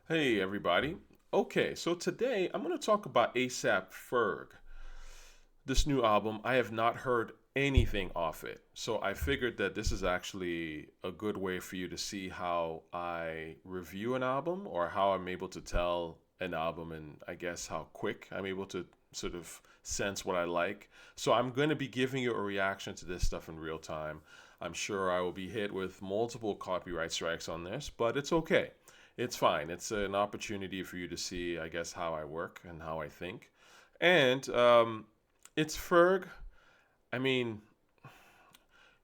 Hey everybody. Okay, so today I'm going to talk about ASAP Ferg. This new album, I have not heard anything off it. So I figured that this is actually a good way for you to see how I review an album or how I'm able to tell an album and I guess how quick I'm able to sort of sense what I like. So I'm going to be giving you a reaction to this stuff in real time. I'm sure I will be hit with multiple copyright strikes on this, but it's okay. It's fine. It's an opportunity for you to see, I guess, how I work and how I think. And it's Ferg. I mean,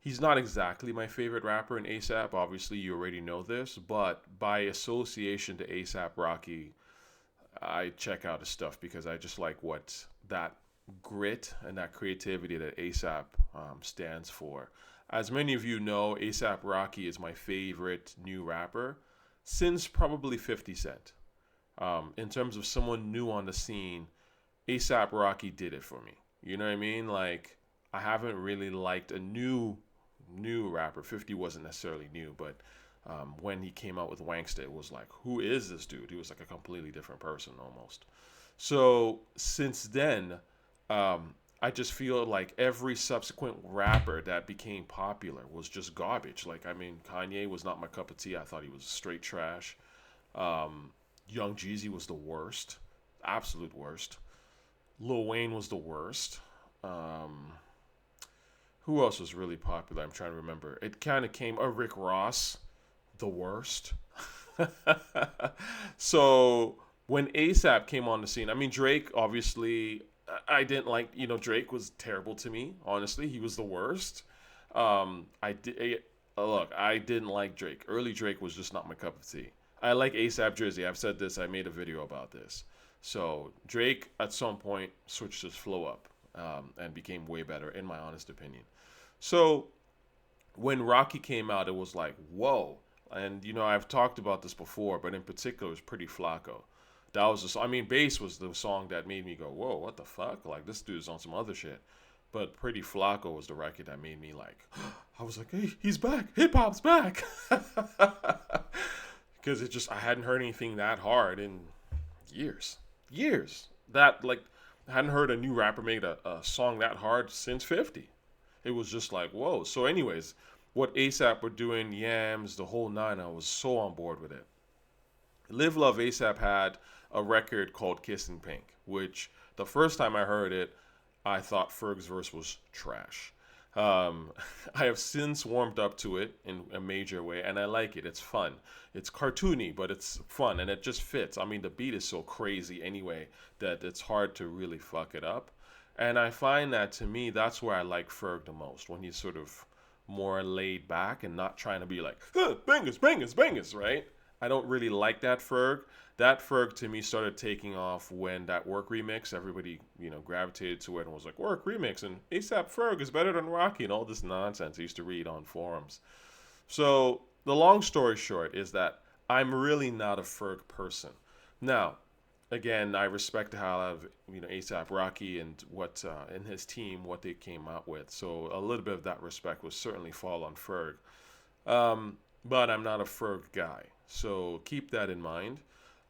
he's not exactly my favorite rapper in ASAP. Obviously, you already know this, but by association to ASAP Rocky, I check out his stuff because I just like what that grit and that creativity that ASAP stands for. As many of you know, ASAP Rocky is my favorite new rapper since probably 50 Cent. In terms of someone new on the scene, ASAP Rocky did it for me. You know what I mean? Like I haven't really liked a new rapper. 50 wasn't necessarily new, but when he came out with Wanksta, it was like, who is this dude? He was like a completely different person almost. So since then, I just feel like every subsequent rapper that became popular was just garbage. Like, I mean, Kanye was not my cup of tea. I thought he was straight trash. Um, Young Jeezy was the worst, absolute worst. Lil Wayne was the worst. Um, who else was really popular? I'm trying to remember. It kind of came. Rick Ross, the worst. So when ASAP came on the scene, I mean Drake obviously I didn't like. Drake was terrible to me. Honestly, he was the worst. I did look. I didn't like Drake. Early Drake was just not my cup of tea. I like ASAP Drizzy. I've said this. I made a video about this. So Drake at some point switched his flow up and became way better, in my honest opinion. So when Rocky came out, it was like, whoa. And I've talked about this before, but in particular, it was Pretty Flacco. That was just, I mean, Bass was the song that made me go, whoa, what the fuck? Like, this dude's on some other shit. But Pretty Flacco was the record that made me like, I was like, hey, he's back. Hip hop's back. Because I hadn't heard anything that hard in years. Years. I hadn't heard a new rapper make a song that hard since 50. It was just like, whoa. So, anyways, what ASAP were doing, Yams, the whole nine, I was so on board with it. Live Love ASAP had a record called Kissin Pink, which the first time I heard it, I thought Ferg's verse was trash. Um, I have since warmed up to it in a major way, and I like it. It's fun. It's cartoony, but it's fun, and it just fits. I mean, the beat is so crazy anyway that it's hard to really fuck it up. And I find that to me, that's where I like Ferg the most, when he's sort of more laid back and not trying to be like, bangers, bangers, bangers, right? I don't really like that Ferg. That Ferg to me started taking off when that Work remix, everybody, gravitated to it and was like, Work remix and ASAP Ferg is better than Rocky and all this nonsense I used to read on forums. So the long story short is that I'm really not a Ferg person. Now, again, I respect how ASAP Rocky and what and his team what they came out with. So a little bit of that respect will certainly fall on Ferg. But I'm not a Ferg guy, so keep that in mind.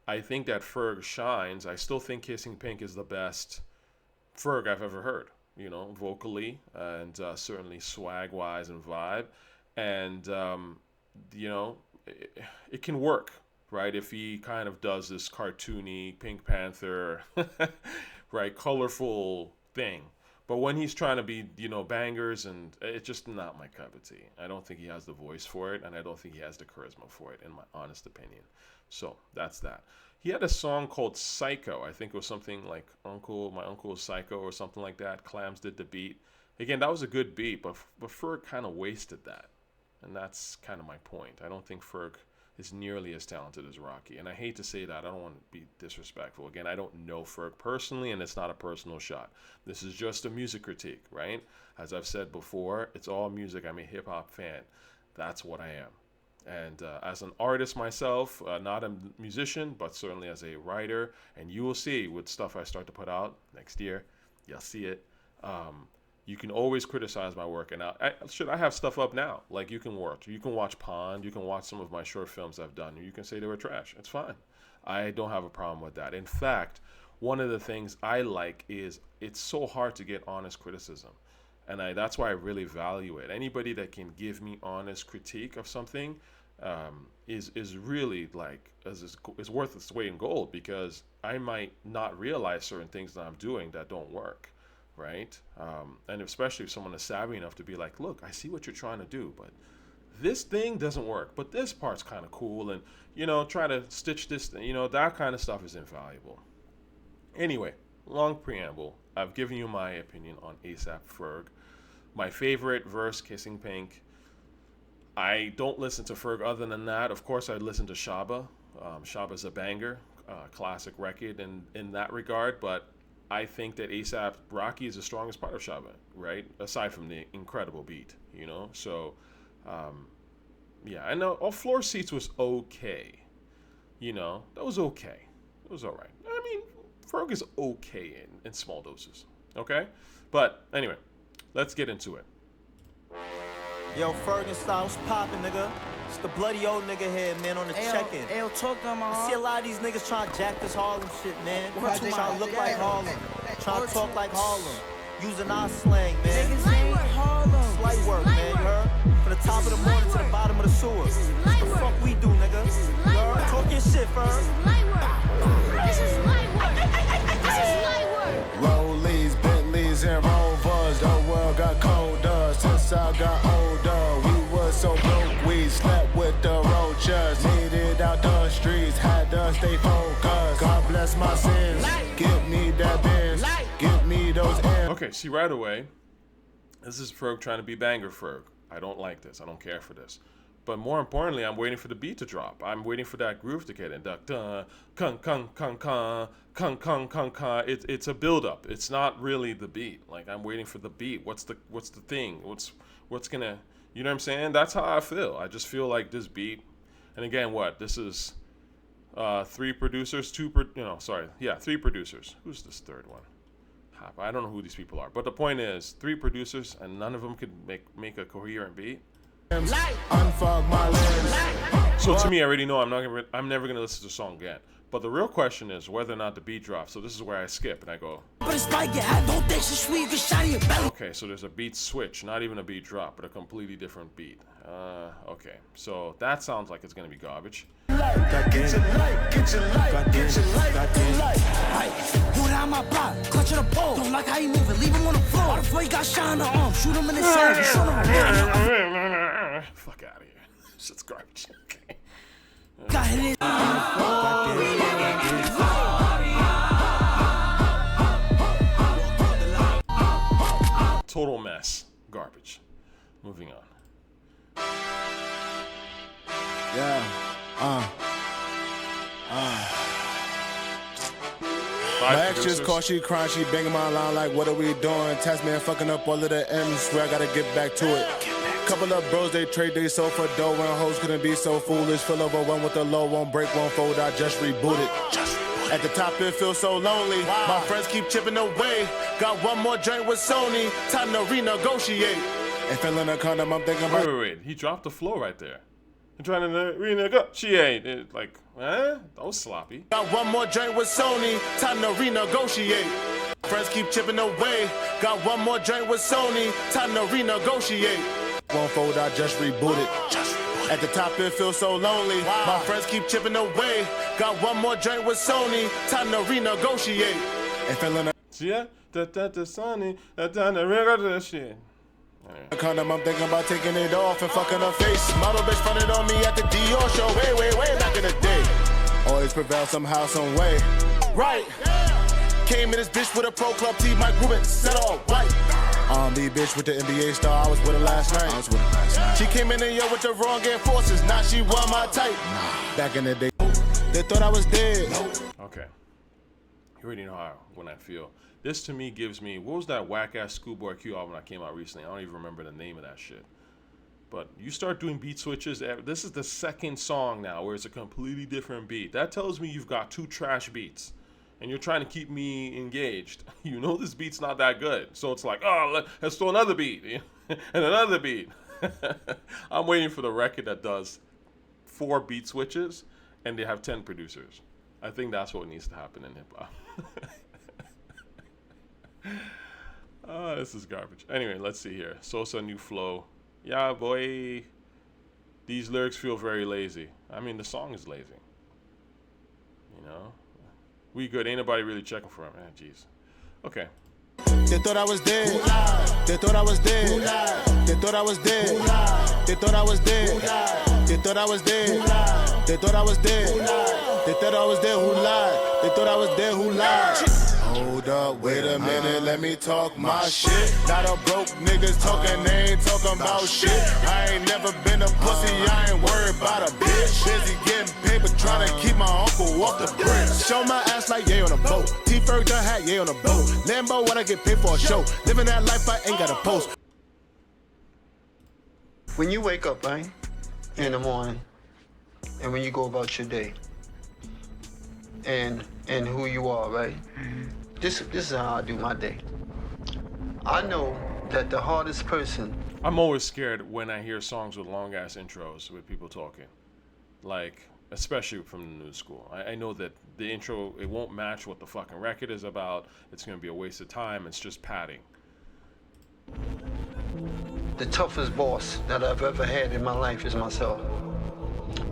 I think that Ferg shines. I still think Kissing Pink is the best Ferg I've ever heard. Vocally and certainly swag wise and vibe, and you know, it can work, right? If he kind of does this cartoony Pink Panther, right, colorful thing. But when he's trying to be, bangers, and it's just not my cup of tea. I don't think he has the voice for it, and I don't think he has the charisma for it, in my honest opinion. So that's that. He had a song called Psycho. I think it was something like My Uncle is Psycho or something like that. Clams did the beat. Again, that was a good beat, but Ferg kind of wasted that. And that's kind of my point. I don't think Ferg is nearly as talented as Rocky. And I hate to say that. I don't want to be disrespectful. Again, I don't know Ferg personally, and it's not a personal shot. This is just a music critique, right? As I've said before, it's all music. I'm a hip hop fan. That's what I am. And as an artist myself, not a musician, but certainly as a writer, and you will see with stuff I start to put out next year, you'll see it. Um, You can always criticize my work, and I have stuff up now. Like you can watch Pond, you can watch some of my short films I've done. You can say they were trash. It's fine. I don't have a problem with that. In fact, one of the things I like is it's so hard to get honest criticism, and that's why I really value it. Anybody that can give me honest critique of something is really like is worth its weight in gold, because I might not realize certain things that I'm doing that don't work. Right? And especially if someone is savvy enough to be like, look, I see what you're trying to do, but this thing doesn't work, but this part's kind of cool, and, try to stitch this thing, that kind of stuff is invaluable. Anyway, long preamble. I've given you my opinion on ASAP Ferg. My favorite verse, Kissin Pink. I don't listen to Ferg other than that. Of course, I listen to Shaba. Shaba's a banger, classic record in that regard, but I think that ASAP Rocky is the strongest part of Shaba, right? Aside from the incredible beat, So, yeah, I know. All Floor Seats was okay. That was okay. It was all right. I mean, Ferg is okay in small doses, okay? But anyway, let's get into it. Yo, Ferg style's poppin', nigga. It's the bloody old nigga here, man, on the check-in. Ayo, talk to him, I see a lot of these niggas trying to jack this Harlem shit, man. Trying to look like Harlem. Trying to talk like Harlem. Using our slang, man. Niggas ain't Harlem. Slight work, man, you heard? From the top of the morning to the bottom of the sewer. This is What light the work. fuck we do, nigga? This is You light heard? work. Talk your shit, Ferg. This is light work. This is light work. This is light work. Rollies, Bentleys, and Rovers. The world got colder since I got older. We was so broke, we slept with the roaches. Made it out the streets, had to stay focused. God bless my sins. Give me that Benz. Give me those M's. Okay, see right away, this is Ferg trying to be banger Ferg. I don't like this. I don't care for this. But more importantly, I'm waiting for the beat to drop. I'm waiting for that groove to get in. Kung kung kung kung kung kung kung kung. It's a build up. It's not really the beat. Like, I'm waiting for the beat. What's the thing? What's gonna, you know what I'm saying? That's how I feel. I just feel like this beat. And again, this is three producers, three producers. Who's this third one? I don't know who these people are. But the point is, three producers, and none of them could make a coherent beat. Unfuck my limbs. So to me, I already know I'm never gonna listen to the song again. But the real question is whether or not the beat drops. So this is where I skip and I go, okay, so there's a beat switch, not even a beat drop, but a completely different beat. Okay, so that sounds like it's gonna be garbage. Get your light, get your light, get your light, get your light. Do it on my block, clutch the pole. Don't like how you moving, leave him on the floor. The boy got shot in the arm, shoot him in the side, shoot him. Fuck out of here. Shit's garbage. Okay. Got hit. Total mess. Garbage. Moving on. Yeah. Five My ex just producers. called, she crying, she banging my line like, what are we doing? Test man fucking up all of the M's, swear I gotta get back to it. Couple of bros, they trade they soul for dough, and hoes couldn't be so foolish. Fill over one with the low, won't break, won't fold, I just rebooted. At the top, it feels so lonely. My friends keep chipping away. Got one more joint with Sony, time to renegotiate. And feeling a condom, I'm thinking about. Wait. He dropped the flow right there. He's trying to renegotiate. It, like, that was sloppy. Got one more joint with Sony, time to renegotiate. Friends keep chipping away. Got one more joint with Sony, time to renegotiate. Won't fold, I just rebooted. At the top, it feels so lonely. My friends keep chipping away. Got one more joint with Sony, time to renegotiate. And feeling Yeah, the Sony, the shit. a condom, I'm thinking about taking it off and fucking her face. Model bitch fronted on me at the Dior show, way back in the day. Always prevail somehow, some way. Right. Came in this bitch with a pro club tee, Mike Rubin, set all white. The bitch with the NBA star, I was with her last night. She came in here with the wrong Air Forces, now she won my type. Back in the day, they thought I was dead. Okay. You already know when I feel. This to me gives me, what was that whack-ass Schoolboy Q album that came out recently? I don't even remember the name of that shit. But you start doing beat switches. This is the second song now where it's a completely different beat. That tells me you've got two trash beats. and you're trying to keep me engaged. You know this beat's not that good, so it's like, oh, let's throw another beat and another beat. I'm waiting for the record that does 4 beat switches and they have 10 producers. I think that's what needs to happen in hip hop. Oh, this is garbage. Anyway, let's see here. Sosa new flow. Yeah, boy. These lyrics feel very lazy. I mean, the song is lazy. You know? We good. Ain't nobody really checking for him. Jeez. Okay. They thought I was dead. They thought I was dead. They thought I was dead. They thought I was dead. They thought I was dead. They thought I was dead. They thought I was dead. Who lied? They thought I was dead. Who lied? Hold up, wait a minute, let me talk my shit. Not a broke niggas talking, they ain't talking about shit. I ain't never been a pussy, I ain't worried about a bitch. Busy getting paper, trying to keep my uncle off the brick. Show my ass like yay on a boat. Ferg done hat, yay on a boat. Lambo when I get paid for a show. Living that life, I ain't got a post. When you wake up, right, in the morning, and when you go about your day, and who you are, right? This is how I do my day. I know that the hardest person. I'm always scared when I hear songs with long ass intros with people talking, like especially from the new school. I know that the intro, it won't match what the fucking record is about. It's gonna be a waste of time. It's just padding. The toughest boss that I've ever had in my life is myself.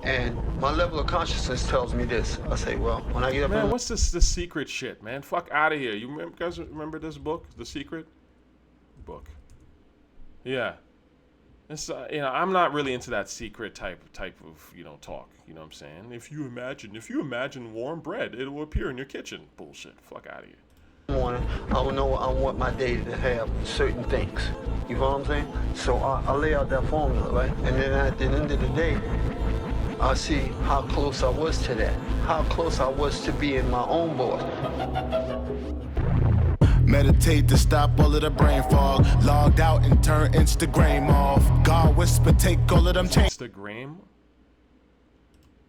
And my level of consciousness tells me this. I say, well, when I get up... Man, what's this secret shit, man? Fuck out of here. You guys remember this book? The Secret? Book. Yeah. It's, I'm not really into that secret type of, talk. You know what I'm saying? If you imagine warm bread, it will appear in your kitchen. Bullshit. Fuck out of here. Morning, I will know I want my day to have certain things. You know what I'm saying? So I lay out that formula, right? And then at the end of the day, I see how close I was to that. How close I was to being my own boss. Meditate to stop all of the brain fog. Logged out and turn Instagram off. God whisper, take all of them chains Instagram?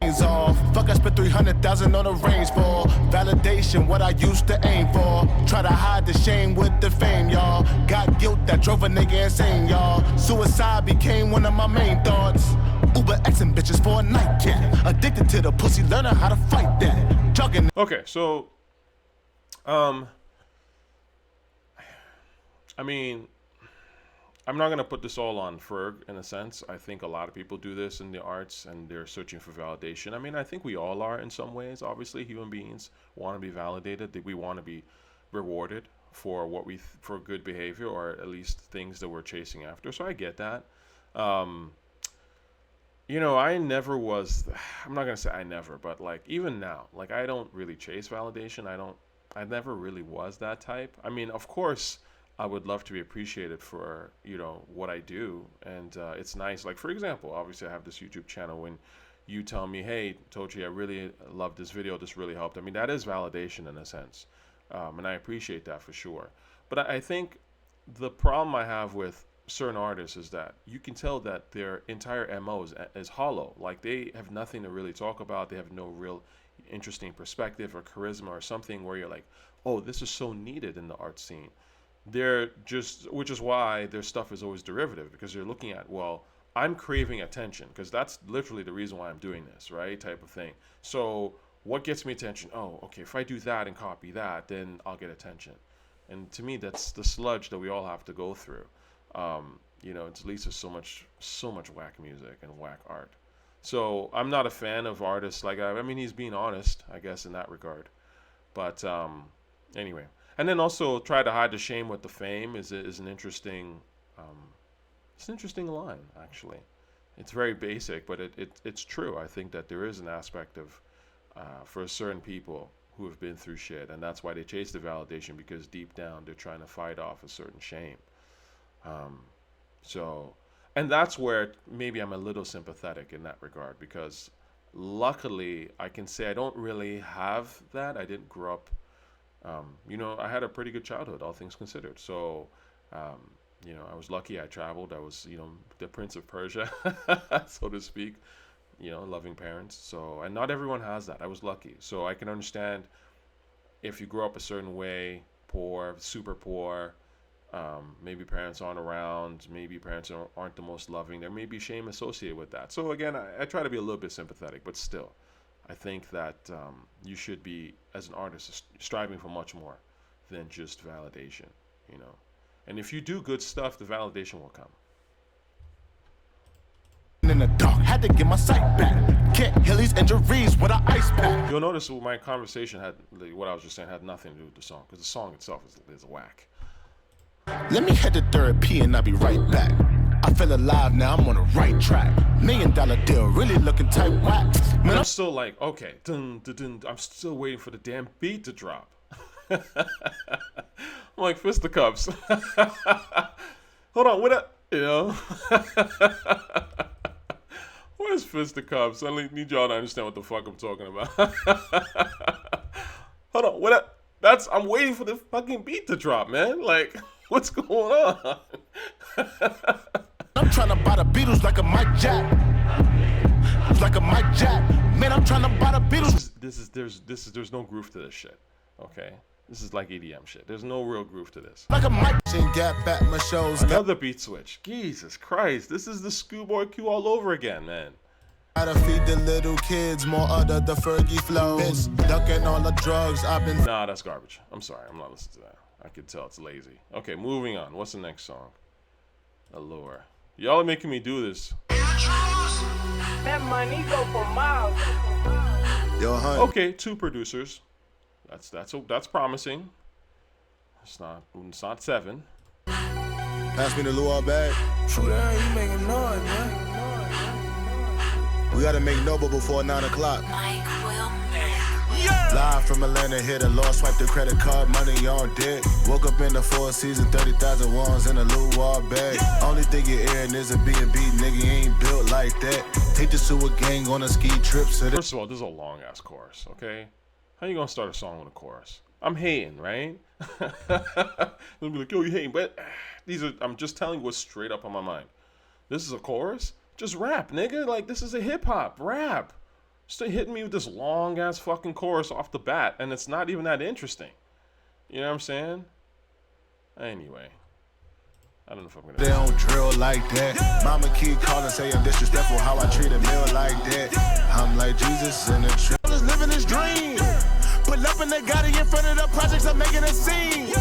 off. Fuck, I spent 300,000 on a range for validation, what I used to aim for. Try to hide the shame with the fame, y'all. Got guilt that drove a nigga insane, y'all. Suicide became one of my main thoughts. Uber Xing bitches for a nightcap. Addicted to the pussy, learning how to fight that. Jugging. Okay, so, I mean, I'm not going to put this all on Ferg, in a sense. I think a lot of people do this in the arts, and they're searching for validation. I mean, I think we all are in some ways. Obviously, human beings want to be validated. We want to be rewarded for for good behavior, or at least things that we're chasing after. So I get that. I never was, I'm not going to say I never, but like even now, like I don't really chase validation. I never really was that type. I mean, of course, I would love to be appreciated for, what I do. And it's nice. Like, for example, obviously I have this YouTube channel. When you tell me, hey, tochi, I really love this video. This really helped. I mean, that is validation in a sense. And I appreciate that for sure. But I think the problem I have with certain artists is that you can tell that their entire MO is hollow. Like, they have nothing to really talk about. They have no real interesting perspective or charisma or something where you're like, oh, this is so needed in the art scene. Which is why their stuff is always derivative, because you're looking at, well, I'm craving attention, because that's literally the reason why I'm doing this, right? Type of thing. So what gets me attention? Oh, okay, if I do that and copy that, then I'll get attention. And to me, that's the sludge that we all have to go through. It leads to so much whack music and whack art. So I'm not a fan of artists like I mean, he's being honest, I guess, in that regard. But anyway. And then also try to hide the shame with the fame is an interesting, it's an interesting line, actually. It's very basic, but it's true. I think that there is an aspect of, for certain people who have been through shit, and that's why they chase the validation, because deep down they're trying to fight off a certain shame. And that's where maybe I'm a little sympathetic in that regard, because luckily I can say I don't really have that. I didn't grow up. I had a pretty good childhood, all things considered. So, I was lucky. I traveled. I was, the Prince of Persia, so to speak, loving parents. So, and not everyone has that. I was lucky. So I can understand if you grow up a certain way, poor, super poor, maybe parents aren't around, maybe parents aren't the most loving, there may be shame associated with that. So again, I try to be a little bit sympathetic, but still, I think that you should be, as an artist, striving for much more than just validation, you know. And if you do good stuff, the validation will come. In the dark, had to get my sight back. Can't heal these injuries with an ice pack. You'll notice my conversation had, like, what I was just saying had nothing to do with the song, because the song itself is whack. Let me head to therapy and I'll be right back. I feel alive now, I'm on the right track. $1 million deal, really looking tight whack. Man, I'm still like, okay, dun, dun, dun, I'm still waiting for the damn beat to drop. I'm like fisticuffs. Hold on, what up? You know? Where's fisticuffs? I need y'all to understand what the fuck I'm talking about. Hold on, what up? I'm waiting for the fucking beat to drop, man. Like, what's going on? I'm trying to buy the Beatles like a Mike Jack. Like a Mike Jack. Man, I'm trying to buy the Beatles. There's no groove to this shit. Okay? This is like EDM shit. There's no real groove to this. Like a Mike Gap back my shows. Another beat switch. Jesus Christ. This is the Schoolboy Q all over again, man. Gotta feed the little kids more of the Fergie flows. Ducking all the drugs I've been. Nah, that's garbage. I'm sorry. I'm not listening to that. I can tell it's lazy. Okay, moving on. What's the next song? Allure. Y'all are making me do this. That money go for miles. Yo, honey. Okay, 2 producers. That's promising. It's not 7. Pass me the Allure bag. True that, you making noise, man. We gotta make Noble before 9 o'clock. Mike will Live from Atlanta, hit a law, swipe the credit card, money on deck. Woke up in the 4 season, 30,000 ones in a Allure bag. Only thing you're airing is a B&B, nigga, you ain't built like that. Take the sewer gang on a ski trip. First of all, this is a long ass chorus, okay? How you gonna start a song with a chorus? I'm hating, right? They'll be like, yo, you hating, but I'm just telling you what's straight up on my mind. This is a chorus? Just rap, nigga. Like, this is a hip-hop. Rap. Still hitting me with this long-ass fucking chorus off the bat, and it's not even that interesting. You know what I'm saying? Anyway. I don't know if I'm gonna... They don't drill like that. Mama keep calling, saying disrespectful how I treat a meal like that. I'm like Jesus in the trip. Just living his dream. Pull up and they got it in front of the projects, I'm making a scene.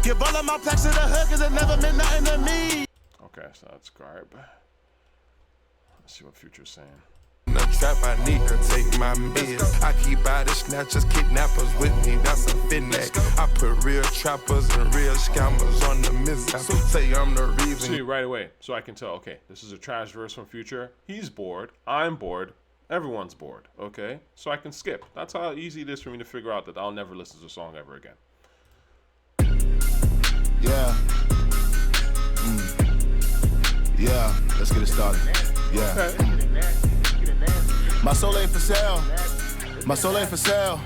Give all of my plaques to the hood, cause it never meant nothing to me. Okay, so that's garb. Let's see what Future's saying. In the trap, I need to take my meds. I keep body snatchers, kidnappers with me, that's a fitness. I put real trappers and real scammers on the mishap. Say I'm the reason. See, right away, so I can tell, okay, this is a trash verse from Future. He's bored. I'm bored. Everyone's bored, okay? So I can skip. That's how easy it is for me to figure out that I'll never listen to a song ever again. Yeah. Yeah, let's get it started. Yeah. Okay. My soul ain't for sale. My soul ain't for sale.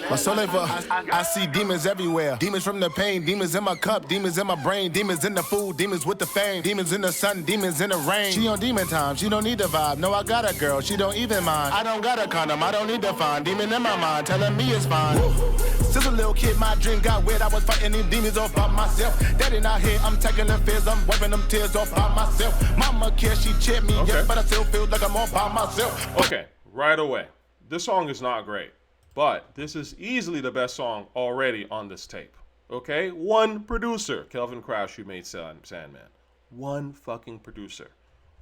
My soul ain't for... I see demons everywhere. Demons from the pain. Demons in my cup. Demons in my brain. Demons in the food. Demons with the fame. Demons in the sun. Demons in the rain. She on demon time. She don't need the vibe. No, I got a girl. She don't even mind. I don't got a condom. I don't need to find. Demon in my mind. Telling me it's fine. Since a little kid, my dream got weird. I was fighting these demons all by myself. Daddy not here. I'm taking them fears. I'm wiping them tears off by myself. Mama cares. She cheered me. Okay. Yes, but I still feel like I'm all by myself. Okay, right away. This song is not great. But this is easily the best song already on this tape. Okay? One producer. Kelvin Crash, who made Sandman. One fucking producer.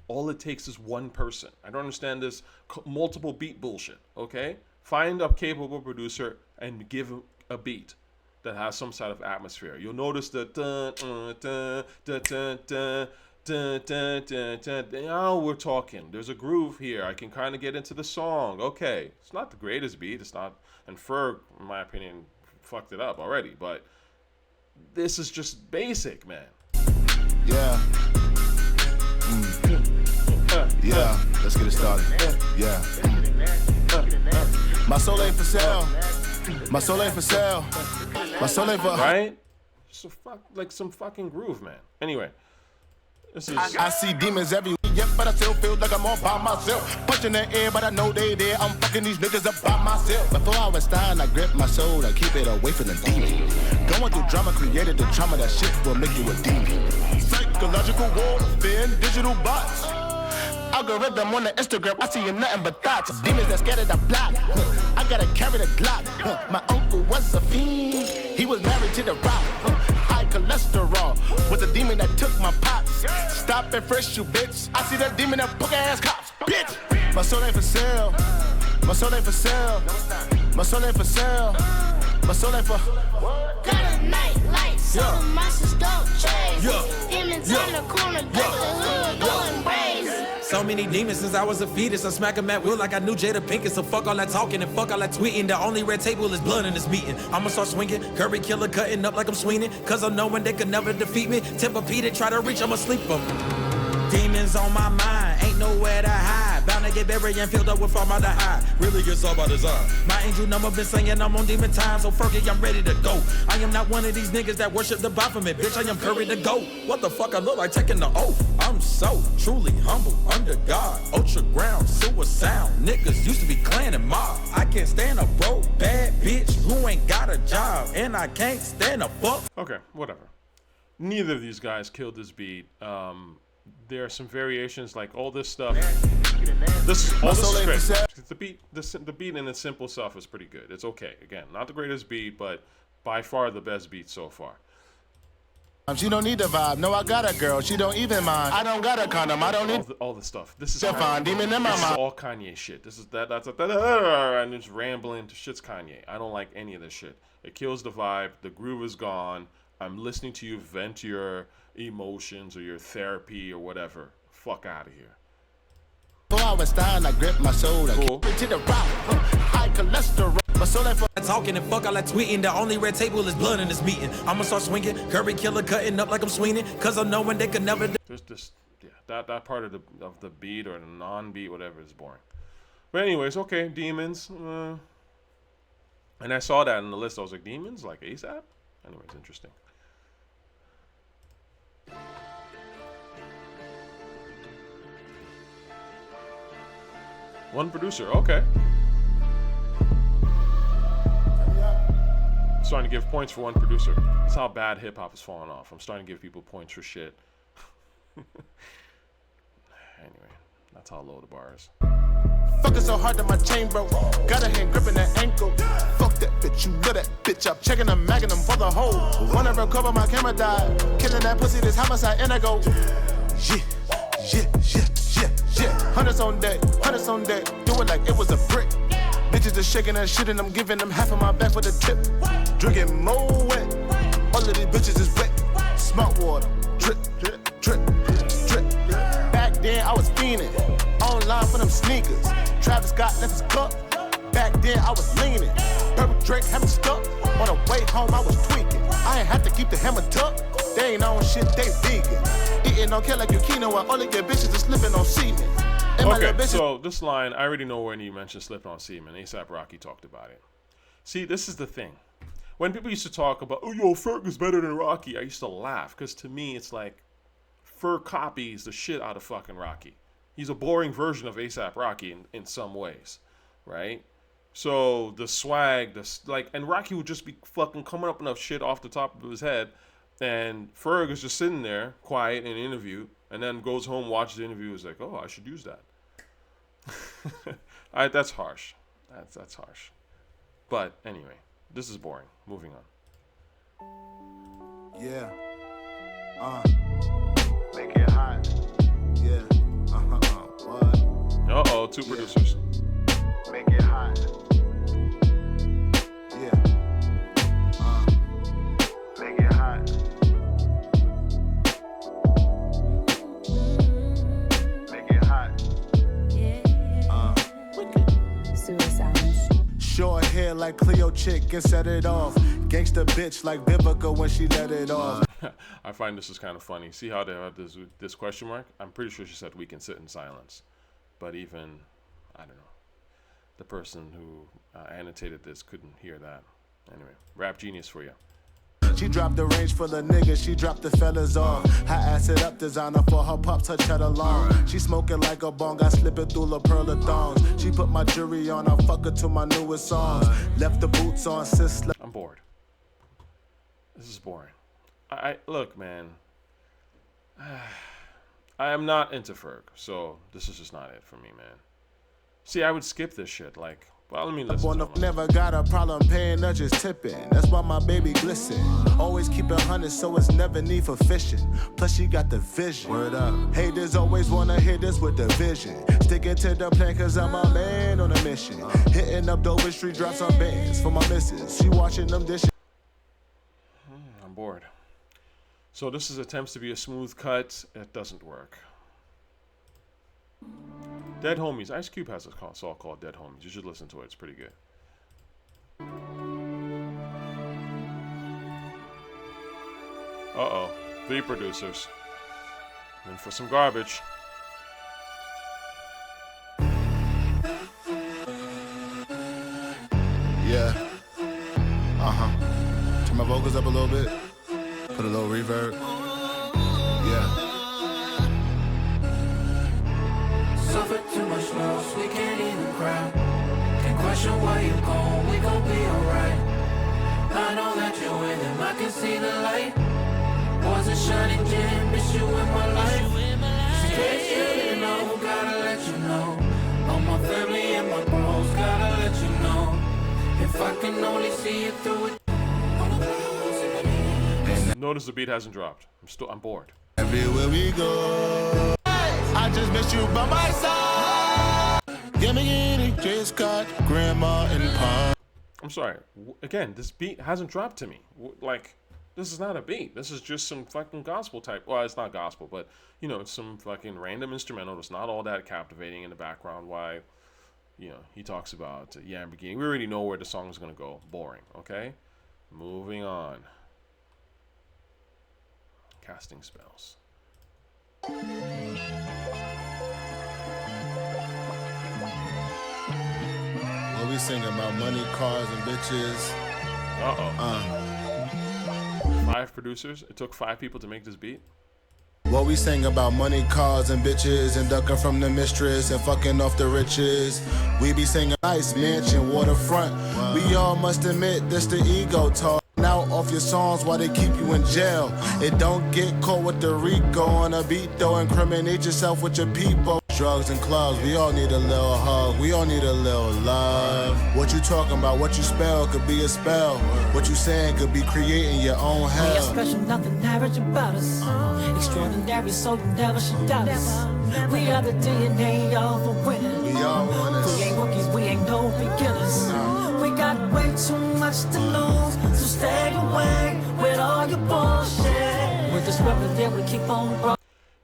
All it takes is one person. I don't understand this multiple beat bullshit. Okay? Find a capable producer and give him a beat that has some sort of atmosphere. You'll notice the now we're talking. There's a groove here. I can kind of get into the song. Okay. It's not the greatest beat. It's not... And Ferg, in my opinion, fucked it up already. But this is just basic, man. Yeah. Yeah. Let's get it started. Yeah. My soul ain't for sale. My soul ain't for sale. My soul ain't for... Right? So like some fucking groove, man. Anyway. This is I see demons everywhere, yep, but I still feel like I'm all by myself. Punching the air, but I know they there. I'm fucking these niggas up by myself. Before I was dying, I gripped my soul. I keep it away from the demon. Going through drama created the trauma. That shit will make you a demon. Psychological warfare and digital bots. Algorithm on the Instagram, I see you nothing but thoughts. Demons that scared of the block. I gotta carry the Glock. My uncle was a fiend. He was married to the rock. High cholesterol was a demon that took my pops. Stop and frisk you, bitch. I see that demon that punk ass cops, bitch. My soul ain't for sale. My soul ain't for sale. My soul ain't for sale. My soul ain't for. Got a night light, so the monsters don't chase. Demons on the corner, got the hood going crazy. So many demons since I was a fetus. I smack 'em at will like I knew Jada Pinkett. So fuck all that talking and fuck all that tweeting. The only red table is blood in this meeting. I'ma start swinging, curry killer cutting up like I'm swinging. Cause I know when they could never defeat me. Tempur-Pedic try to reach, I'ma sleep 'em. Demons on my mind, ain't nowhere to hide. Bound to get buried and filled up with formaldehyde. Really it's all by design. My angel number been saying I'm on demon time. So Ferg, I'm ready to go. I am not one of these niggas that worship the Baphomet. Bitch, I am curry to go. What the fuck I look like taking the oath? I'm so truly humble under God. Ultra ground, suicide. Niggas used to be clan and mob. I can't stand a broke bad bitch who ain't got a job. And I can't stand a fuck. okay. Whatever. Neither of these guys killed this beat. There are some variations, like all this stuff. This is all this is great. The beat in its simple self is pretty good. It's okay. Again, not the greatest beat, but by far the best beat so far. She don't need the vibe. No, I got a girl. She don't even mind. I don't got a condom. I don't need all the stuff. This is fine. Demon in my this is mind. all Kanye shit. This is and it's rambling to shit's Kanye. I don't like any of this shit. It kills the vibe. The groove is gone. I'm listening to you vent your emotions or your therapy or whatever. Fuck out of here. Before I was dying, I gripped my soul. Cool. To the rock. High cholesterol. My soul ain't for Talking and fuck all that tweeting. The only red table is blood in this meeting. I'ma start swinging, curry killer cutting up like I'm swinging. Cause I know when they could never. There's just that part of the beat or the non-beat, whatever, is boring. But anyways, okay, demons. And I saw that in the list. I was like, demons, like ASAP. Anyways, interesting. One producer, okay. Starting to give points for one producer. That's how bad hip hop is falling off. I'm starting to give people points for shit. Anyway, that's how low the bar is. fucking so hard that my chain broke. Got a hand gripping that ankle. Fuck that bitch, you lit that bitch up. Checking the magnum for the hole. Wanna recover, my camera died. Killing that pussy, this homicide, and I go. Yeah. Hundreds on deck. Do it like it was a brick. Bitches just shaking that shit and I'm giving them half of my back for the tip. Drinking more wet. All of these bitches is wet. Smart water. Drip. Back then I was fiending. Online for them sneakers. Travis Scott left his cup. Back then I was leaning. Purple Drake had me stuck. On the way home I was tweaking. I ain't have to keep the hammer tucked. They ain't on shit, they vegan. Eating don't care like you quinoa while all of your bitches is slipping on semen. Okay, so this line, I already know when you mentioned slipping on semen. A$AP Rocky talked about it. See, this is the thing. When people used to talk about, oh, yo, Ferg is better than Rocky, I used to laugh. Because to me, it's like, Ferg copies the shit out of fucking Rocky. He's a boring version of A$AP Rocky in some ways, right? So the swag, and Rocky would just be fucking coming up enough shit off the top of his head, and Ferg is just sitting there, quiet in an interview, and then goes home, watches the interview, is like, oh, I should use that. That's harsh. That's harsh. But anyway, this is boring. Moving on. Yeah. Make it hot. Yeah. What? Uh-oh, two producers. Make it hot. Yeah. Make it hot. Make it hot. Short hair like Cleo chick and set it off. Gangsta bitch like Vivica when she let it off. I find this is kind of funny. See how they have this question mark? I'm pretty sure she said we can sit in silence. But even, I don't know, the person who annotated this couldn't hear that. Anyway, rap genius for you. She dropped the range full of niggas, she dropped the fellas off. I ass it up, designer for her pops, her cheddar long. She smoking like a bong, I slip it through the pearl of thongs. She put my jewelry on, I fuck her to my newest songs. Left the boots on, sis. I'm bored. This is boring. I look, man. I am not into Ferg, so this is just not it for me, man. See, I would skip this shit. Like, well, let me listen to Never got a problem paying or just tipping. That's why my baby glisten. Always keep it 100, so it's never need for fishing. Plus, she got the vision. Word up. Haters always wanna hit us with the vision. Sticking to the plan, cause I'm a man on a mission. Hitting up Dover Street, drop some bands for my missus. She watching them dishes. I'm bored. So this is attempts to be a smooth cut. It doesn't work. Dead Homies. Ice Cube has a song called Dead Homies. You should listen to it. It's pretty good. Uh-oh. 3 producers. And for some garbage. Yeah. Turn my vocals up a little bit. Put a little reverb. Yeah. Suffer too much loss, we can't even cry. Can't question why you gone, we gon' be alright. I know that you're with him, I can see the light. Was a shining gem, miss you in my life. Straight you know, gotta let you know. All my family and my bros, gotta let you know. If I can only see it through it. Notice the beat hasn't dropped. I'm bored. Everywhere we go, I just miss you by my side. Give me any J. Scott, Grandma, and Pa. I'm sorry. Again, this beat hasn't dropped to me. Like, this is not a beat. This is just some fucking gospel type. Well, it's not gospel, but, you know, it's some fucking random instrumental that's not all that captivating in the background. Why, you know, he talks about Lamborghini. We already know where the song is going to go. Boring, okay? Moving on. Casting spells. What we singing about? Money, cars, and bitches. Uh-oh. 5 producers. It took 5 people to make this beat. What we sing about? Money, cars, and bitches, and ducking from the mistress and fucking off the riches. We be singing nice mansion, waterfront. We all must admit this the ego talk. Out off your songs while they keep you in jail. It don't get caught with the Rico on a beat though. Incriminate yourself with your people. Drugs and clubs, we all need a little hug. We all need a little love. What you talking about? What you spell could be a spell. What you saying could be creating your own hell. We are special, nothing average about us. Extraordinary, so you never should doubt us. We are the DNA of a winner. We all winners. We ain't rookies, we ain't no beginners. We got way too much to lose, so stay away with all your bullshit. With this revenue, we keep on growing.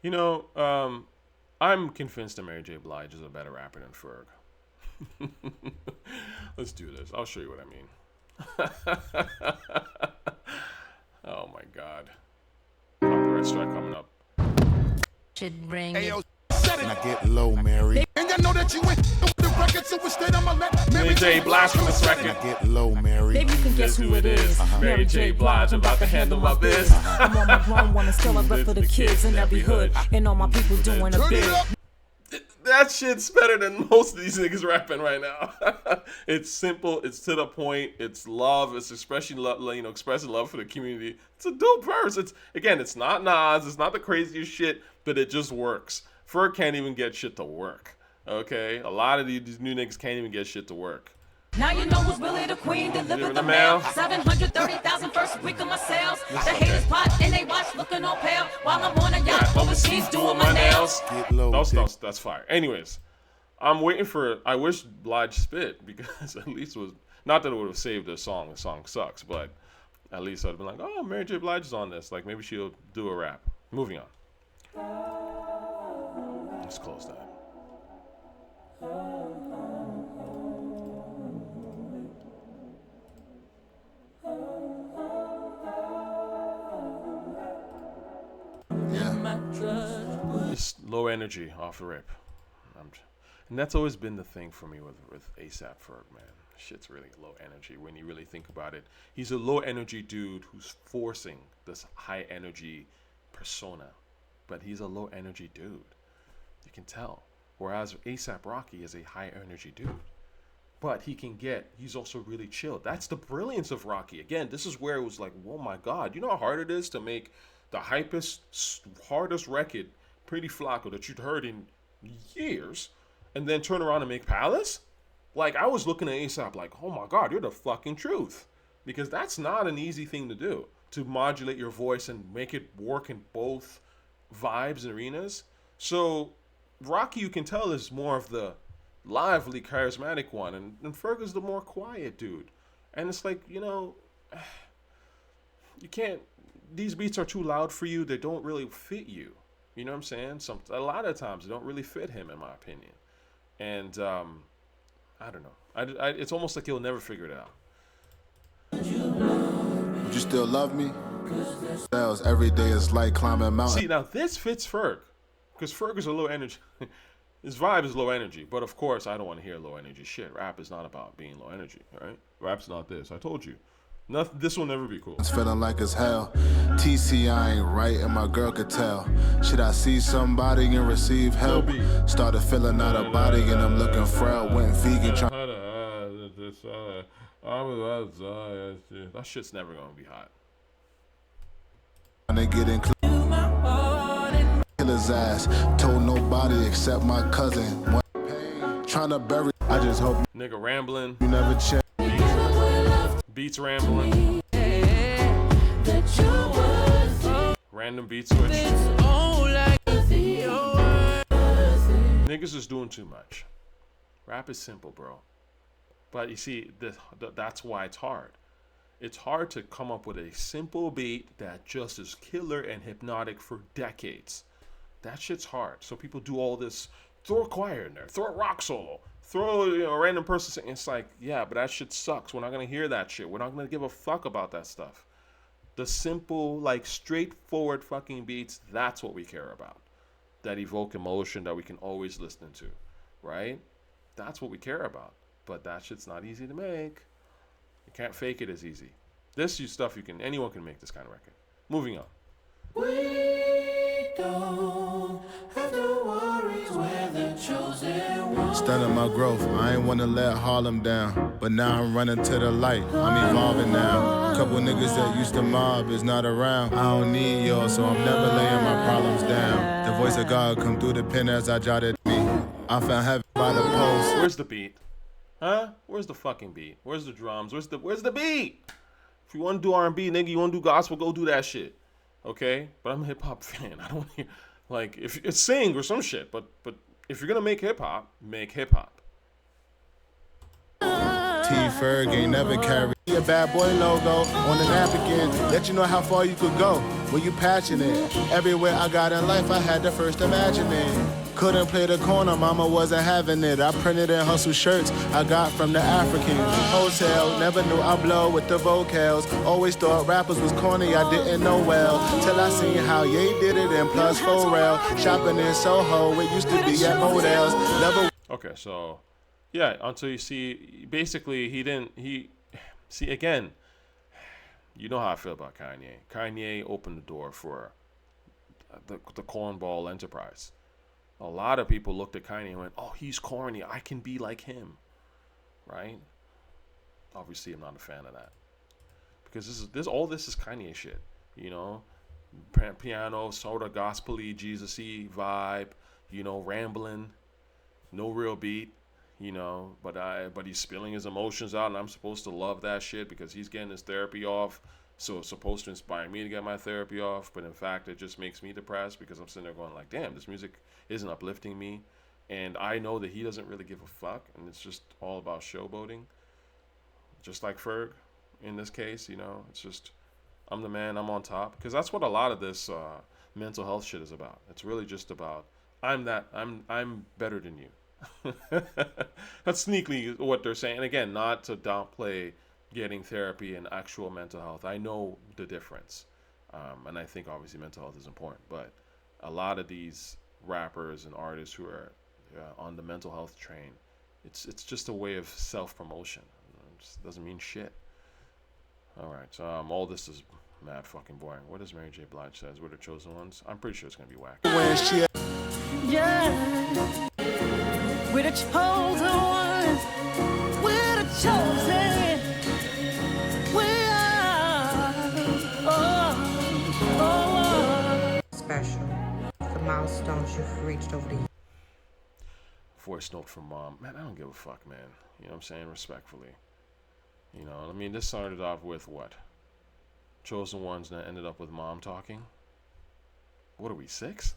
You know, I'm convinced that Mary J. Blige is a better rapper than Ferg. Let's do this. I'll show you what I mean. Oh my God. Copyright strike coming up. Should bring Hey, yo, now get low, Mary. And I know that you went the record, so instead I'ma let Mary J. Blige from this record. Now get low, Mary. Maybe you can guess who it is. Mary J. Blige, I'm about to handle my biz. I'm on my grown woman, still I rep for the kids in every hood. And all my people doing a bit. That shit's better than most of these niggas rapping right now. It's simple. It's to the point. It's love. It's expressing love. You know, expressing love for the community. It's a dope verse. It's not Nas. It's not the craziest shit, but it just works. Ferg can't even get shit to work. Okay, a lot of these new niggas can't even get shit to work. Now you know who's really the queen. Deliver the mail. 730,000 first week of my sales. The haters plot and they watch looking all pale while I'm on a yacht overseas doing my nails. Get low. That's fire. Anyways, I'm waiting for. I wish Blige spit because at least it was not that it would have saved the song. The song sucks, but at least I'd been like, oh, Mary J. Blige is on this. Like maybe she'll do a rap. Moving on. Let's close that. Just low energy off the rip. And that's always been the thing for me with ASAP Ferg, man. shit's really low energy when you really think about it. He's a low energy dude who's forcing this high energy persona, but he's a low energy dude. You can tell. Whereas A$AP Rocky is a high energy dude. But he's also really chilled. That's the brilliance of Rocky. Again, this is where it was like, oh my God, you know how hard it is to make the hardest record, Pretty Flaco, that you'd heard in years, and then turn around and make Palace? Like, I was looking at A$AP like, oh my God, you're the fucking truth. Because that's not an easy thing to do, to modulate your voice and make it work in both vibes and arenas. So Rocky, you can tell, is more of the lively, charismatic one, and Ferg is the more quiet dude. And it's like, you know, you can't, these beats are too loud for you. They don't really fit you. You know what I'm saying? A lot of times they don't really fit him, in my opinion. And I don't know. It's almost like he'll never figure it out. Would you still love me? Every day is like climbing mountains. See, now this fits Ferg, because Ferg is a low energy. His vibe is low energy, but of course I don't want to hear low energy shit. Rap is not about being low energy, all right? Rap's not this. I told you. This will never be cool. It's feeling like it's hell. TC, I ain't right, and my girl could tell. Should I see somebody and receive help? Started filling out a body, and I'm looking frail. Went vegan. That shit's never gonna be hot. They get included. Kill his ass. Told nobody except my cousin. Trying to bury. I just hope nigga rambling. You never change. Beats rambling. Random beat switch. Niggas is doing too much. Rap is simple, bro. But you see, that's why it's hard. It's hard to come up with a simple beat that just is killer and hypnotic for decades. That shit's hard. So people do all this, throw a choir in there, throw a rock solo, throw a random person singing. It's like, yeah, but that shit sucks. We're not going to hear that shit. We're not going to give a fuck about that stuff. The simple, like, straightforward fucking beats, that's what we care about. That evoke emotion that we can always listen to, right? That's what we care about. But that shit's not easy to make. You can't fake it as easy. This stuff anyone can make this kind of record. Moving on. We don't have to worry, we're the chosen one. Stunning my growth, I ain't wanna let Harlem down. But now I'm running to the light, I'm evolving now. Couple niggas that used to mob is not around. I don't need y'all, so I'm never laying my problems down. The voice of God come through the pen as I jotted me. I found heaven by the post. Where's the beat? Huh? Where's the fucking beat? Where's the drums? Where's the beat? If you want to do R&B, nigga, you want to do gospel, go do that shit. Okay? But I'm a hip-hop fan. I don't hear, like, if it's sing or some shit, but if you're going to make hip-hop, make hip-hop. Ferg ain't never carry a bad boy logo on the napkin. Let you know how far you could go when you passionate. Everywhere I got in life, I had to first imagine it. Couldn't play the corner, mama wasn't having it. I printed and hustle shirts I got from the Africans. Wholesale, never knew I blow with the vocals. Always thought rappers was corny, I didn't know well. Till I seen how Ye did it in Plus 4 Rail. Shopping in Soho, it used to be at Models. Never. Okay, so yeah, until you see, basically see again, you know how I feel about Kanye. Kanye opened the door for the cornball enterprise. A lot of people looked at Kanye and went, oh, he's corny, I can be like him, right? Obviously, I'm not a fan of that. Because all this is Kanye shit, you know? Piano, sort of gospel-y, Jesus-y vibe, you know, rambling, no real beat, you know, but he's spilling his emotions out, and I'm supposed to love that shit because he's getting his therapy off. So it's supposed to inspire me to get my therapy off, but in fact, it just makes me depressed because I'm sitting there going like, damn, this music isn't uplifting me. And I know that he doesn't really give a fuck, and it's just all about showboating. Just like Ferg in this case, you know, it's just, I'm the man, I'm on top. Because that's what a lot of this mental health shit is about. It's really just about, I'm better than you. That's sneakily what they're saying. And again, not to downplay getting therapy and actual mental health. I know the difference. And I think obviously mental health is important. But a lot of these rappers and artists who are on the mental health train, it's just a way of self-promotion. Just doesn't mean shit. All right, so all this is mad fucking boring. What does Mary J. Blige says? We're the chosen ones. I'm pretty sure it's gonna be whack. Yeah, we're the chosen ones. We're the chosen. We are. Special. The milestones you've reached over the years. Voice note from mom. Man, I don't give a fuck, man. You know what I'm saying? Respectfully. You know, I mean, this started off with what? Chosen ones that ended up with mom talking. What are we, 6?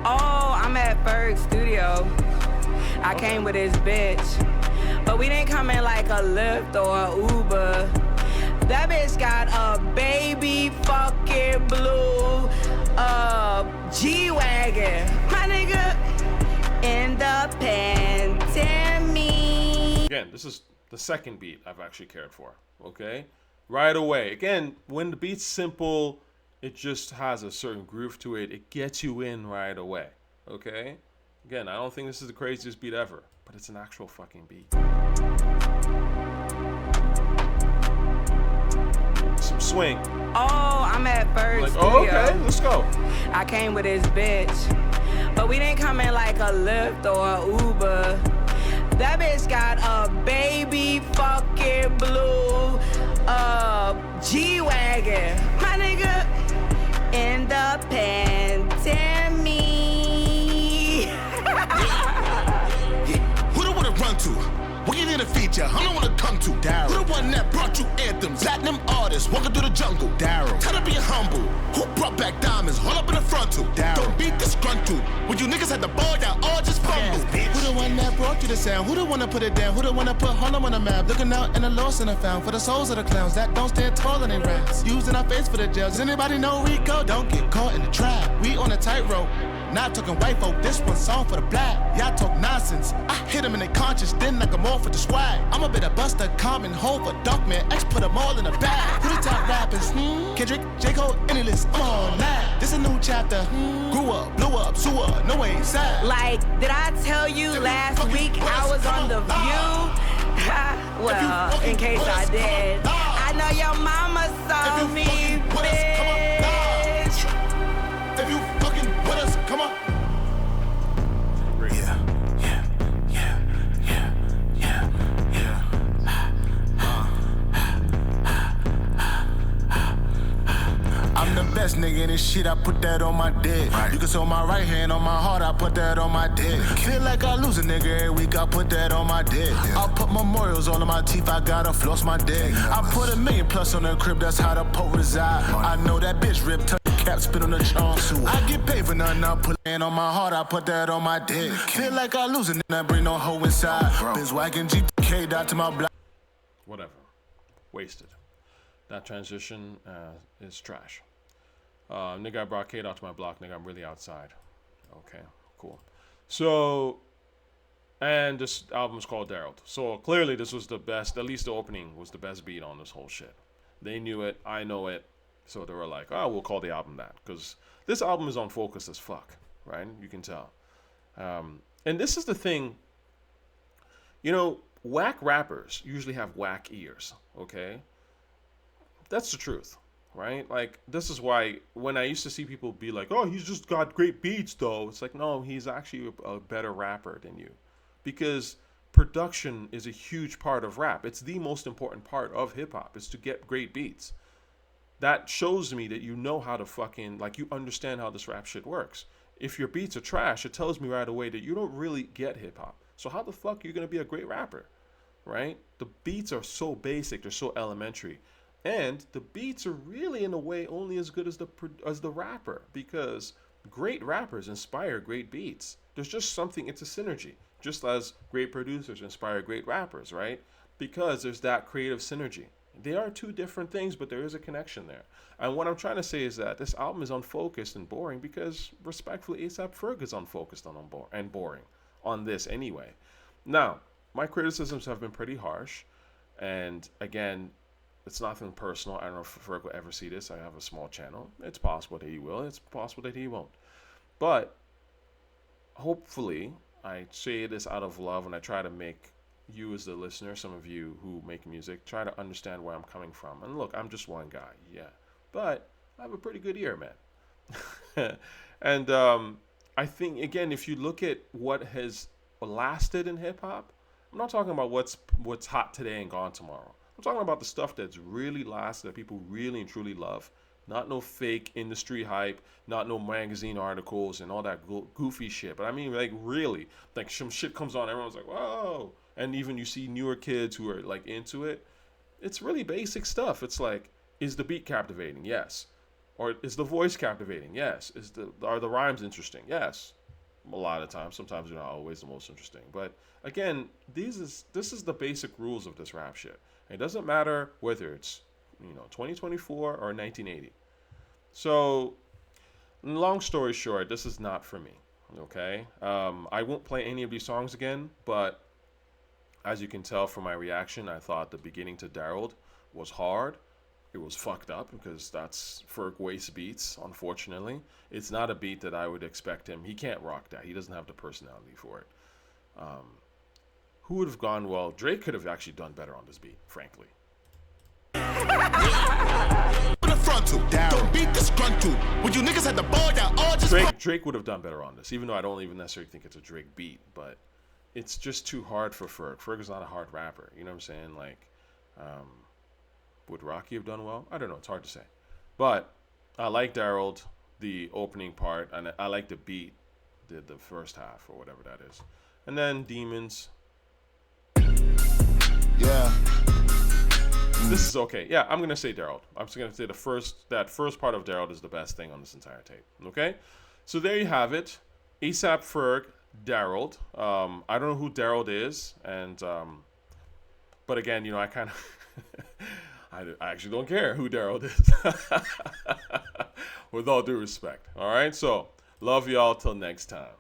Oh, I'm at Ferg studio. I came with his bitch. But we didn't come in like a Lyft or a Uber. That bitch got a baby fucking blue G-Wagon. My nigga in the pandemic. Again, this is the second beat I've actually cared for. Okay? Right away. Again, when the beat's simple, it just has a certain groove to it. It gets you in right away. Okay? Again, I don't think this is the craziest beat ever, but it's an actual fucking beat. Some swing. Oh, I'm at Ferg studio. Oh, okay, let's go. I came with his bitch. But we didn't come in like a Lyft or a Uber. That bitch got a baby fucking blue G-Wagon. My nigga in the pandemic. Who the one to run to? Where you need a feature? I'm the one to come to. Darold. Who the one that brought you anthems? Platinum artists walking through the jungle. Darold. Tell to be humble. Who brought back diamonds? All up in the frontal. Darold. Don't be disgruntled. When you niggas had the ball, y'all all just fumbled. Who the one that brought you the sound? Who the one to put it down? Who the one to put Harlem on the map? Looking out in the lost and the found for the souls of the clowns that don't stand tall in their raps. Using our face for the jails. Does anybody know Rico? Don't get caught in the trap. We on a tightrope. Not talking white folk, this one song for the black. Y'all talk nonsense. I hit them in their conscience, then knock them off with the swag. I'm a bit of Buster, Common, Hov, a Darkman, X put them all in the bag. Who the top rappers? Kendrick, J. Cole, any list. I'm on that. This a new chapter. Grew up, blew up, sewer, no way sad. Like, did I tell you last week I was on The View? Well, in case I did. I know your mama saw me, bitch. If you fucking with us, come on. I'm the best nigga in this shit, I put that on my dick. You can sew my right hand on my heart, I put that on my dick. Feel like I lose a nigga every week, I put that on my dick. I put memorials all on my teeth, I gotta floss my dick. I put $1 million plus on the crib, that's how the Pope reside. I know that bitch ripped her cap, spit on the trunk. I get paid for nothing, I put it on my heart, I put that on my dick. Feel like I lose a nigga, I bring no hoe inside. Biz wagging GTK down to my block. Whatever. Wasted. That transition is trash. Nigga, I brought Kate out to my block. Nigga, I'm really outside. Okay, cool. So, and this album is called Darold. So clearly this was the best, at least the opening was the best beat on this whole shit. They knew it, I know it. So they were like, oh, we'll call the album that. Because this album is on focus as fuck, right? You can tell. And this is the thing, you know, whack rappers usually have whack ears, okay? That's the truth, right? Like, this is why when I used to see people be like, oh, he's just got great beats, though. It's like, no, he's actually a better rapper than you. Because production is a huge part of rap. It's the most important part of hip-hop, is to get great beats. That shows me that you know how to fucking, like, you understand how this rap shit works. If your beats are trash, it tells me right away that you don't really get hip-hop. So how the fuck are you going to be a great rapper, right? The beats are so basic, they're so elementary. And the beats are really, in a way, only as good as the rapper, because great rappers inspire great beats. There's just something, it's a synergy, just as great producers inspire great rappers, right? Because there's that creative synergy. They are two different things, but there is a connection there. And what I'm trying to say is that this album is unfocused and boring because, respectfully, A$AP Ferg is unfocused and boring on this anyway. Now, my criticisms have been pretty harsh, and again, it's nothing personal. I don't know if Ferg will ever see this. I have a small channel. It's possible that he will. It's possible that he won't. But hopefully, I say this out of love, and I try to make you as the listener, some of you who make music, try to understand where I'm coming from. And look, I'm just one guy, yeah, but I have a pretty good ear, man. And I think, again, if you look at what has lasted in hip hop, I'm not talking about what's hot today and gone tomorrow. I'm talking about the stuff that's really lasted, that people really and truly love. Not no fake industry hype, not no magazine articles and all that goofy shit. But I mean, like, really, like, some shit comes on, everyone's like, whoa. And even you see newer kids who are like into it. It's really basic stuff. It's like, is the beat captivating? Yes. Or is the voice captivating? Yes. Are the rhymes interesting? Yes. A lot of times. Sometimes they're not always the most interesting. But again, this is the basic rules of this rap shit. It doesn't matter whether it's 2024 or 1980. So, long story short, this is not for me. Okay. I won't play any of these songs again, but as you can tell from my reaction, I thought the beginning to Darold was hard. It was fucked up because that's Ferg waste beats, unfortunately. It's not a beat that I would expect him. He can't rock that. He doesn't have the personality for it. Who would have gone well? Drake could have actually done better on this beat, frankly. Don't beat disgruntled. When you niggas had the ball, y'all all just Drake would have done better on this, even though I don't even necessarily think it's a Drake beat, but it's just too hard for Ferg. Ferg is not a hard rapper. You know what I'm saying? Like, would Rocky have done well? I don't know. It's hard to say. But I like Darold, the opening part, and I like the beat, the first half or whatever that is. And then Demons. Yeah. This is okay. Yeah, I'm gonna say Darold. I'm just gonna say that first part of Darold is the best thing on this entire tape. Okay, so there you have it. ASAP Ferg, Darold. I don't know who Darold is, and but again, I kind of I actually don't care who Darold is. With all due respect. All right, so love y'all till next time.